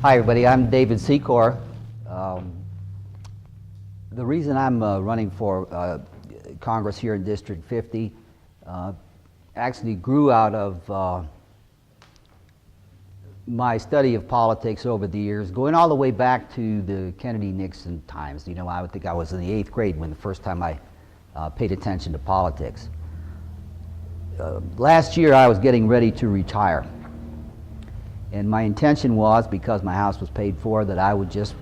Hi everybody, I'm David Secor. The reason I'm running for Congress here in District 50 actually grew out of my study of politics over the years, going all the way back to the Kennedy-Nixon times. You know, I would think I was in the 8th grade when the first time I paid attention to politics. Last year I was getting ready to retire. And my intention was, because my house was paid for, that I would just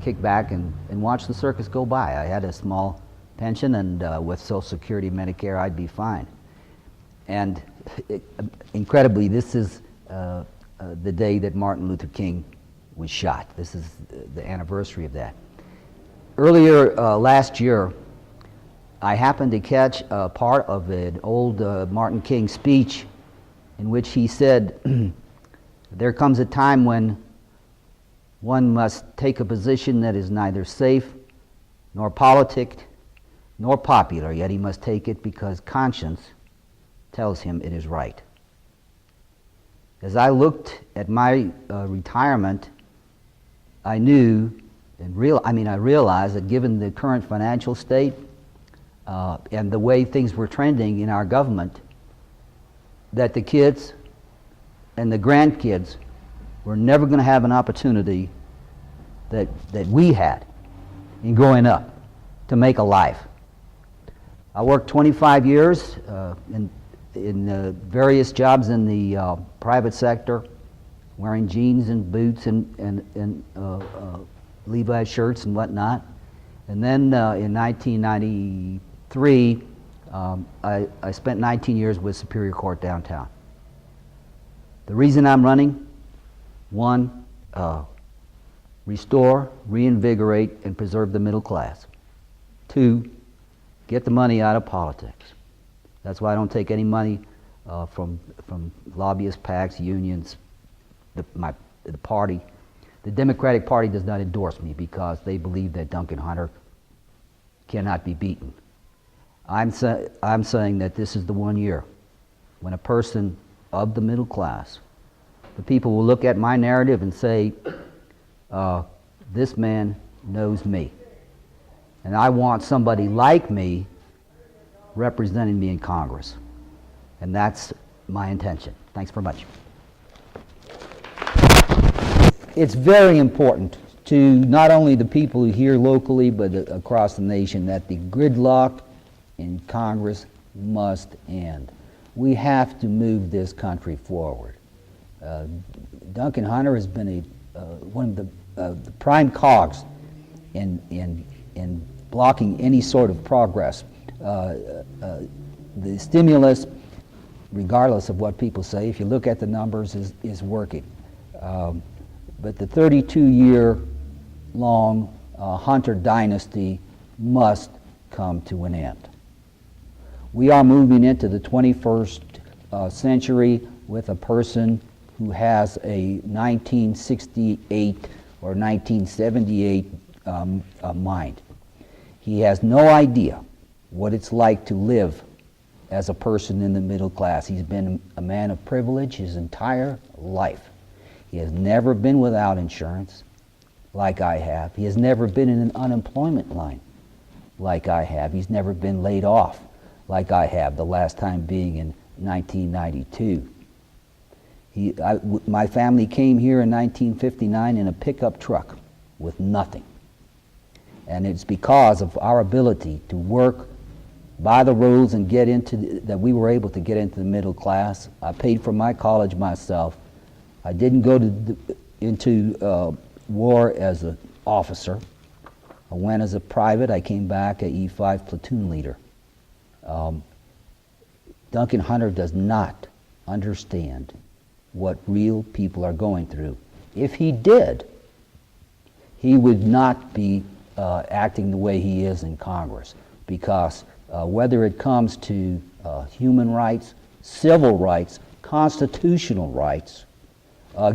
kick back and watch the circus go by. I had a small pension, and with Social Security, Medicare, I'd be fine. And incredibly, this is the day that Martin Luther King was shot. This is the anniversary of that. Earlier last year, I happened to catch a part of an old Martin King speech in which he said, there comes a time when one must take a position that is neither safe, nor politic, nor popular, yet he must take it because conscience tells him it is right. As I looked at my retirement, I knew and I realized that given the current financial state and the way things were trending in our government, that the kids and the grandkids were never going to have an opportunity that we had in growing up to make a life. I worked 25 years in various jobs in the private sector, wearing jeans and boots and Levi shirts and whatnot. And then in 1993, I spent 19 years with Superior Court downtown. The reason I'm running, one, restore, reinvigorate, and preserve the middle class. Two, get the money out of politics. That's why I don't take any money from lobbyist PACs, unions, the party. The Democratic Party does not endorse me because they believe that Duncan Hunter cannot be beaten. I'm saying that this is the one year when a person of the middle class, the people will look at my narrative and say, this man knows me. And I want somebody like me representing me in Congress. And that's my intention. Thanks very much. It's very important to not only the people here locally, but across the nation, that the gridlock in Congress must end. We have to move this country forward. Duncan Hunter has been one of the prime cogs in blocking any sort of progress. The stimulus, regardless of what people say, if you look at the numbers, is working. But the 32-year-long Hunter dynasty must come to an end. We are moving into the 21st century with a person who has a 1968 or 1978 mind. He has no idea what it's like to live as a person in the middle class. He's been a man of privilege his entire life. He has never been without insurance like I have. He has never been in an unemployment line like I have. He's never been laid off like I have, the last time being in 1992. My family came here in 1959 in a pickup truck with nothing. And it's because of our ability to work by the rules and get into that we were able to get into the middle class. I paid for my college myself. I didn't go into war as an officer. I went as a private. I came back a E5 platoon leader. Duncan Hunter does not understand what real people are going through. If he did, he would not be acting the way he is in Congress, because whether it comes to human rights, civil rights, constitutional rights,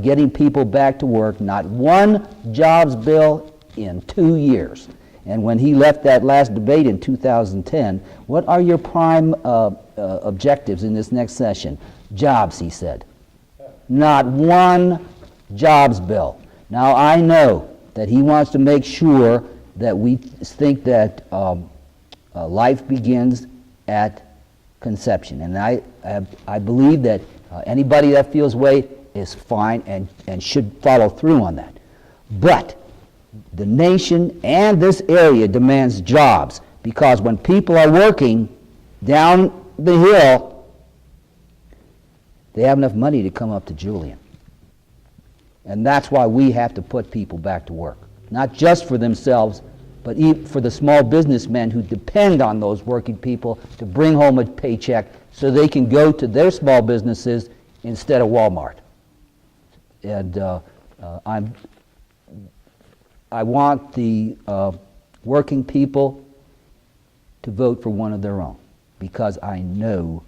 getting people back to work, not one jobs bill in 2 years. And when he left that last debate in 2010, what are your prime objectives in this next session? Jobs, he said. Not one jobs bill. Now, I know that he wants to make sure that we think that life begins at conception. And I believe that anybody that feels weight is fine and should follow through on that. But the nation and this area demands jobs, because when people are working down the hill, they have enough money to come up to Julian. And that's why we have to put people back to work, not just for themselves, but even for the small businessmen who depend on those working people to bring home a paycheck so they can go to their small businesses instead of Walmart. And I want the working people to vote for one of their own, because I know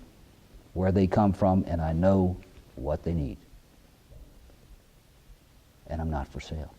where they come from and I know what they need. And I'm not for sale.